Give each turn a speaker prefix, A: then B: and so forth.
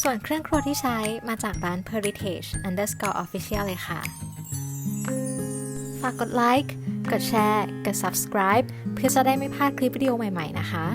A: ส่วนเครื่องครัวที่ใช้มาจากร้าน heritage_official เลยค่ะฝากกดไลค์กดแชร์กด subscribe เพื่อจะได้ไม่พลาดคลิปวิดีโอใหม่ๆนะคะ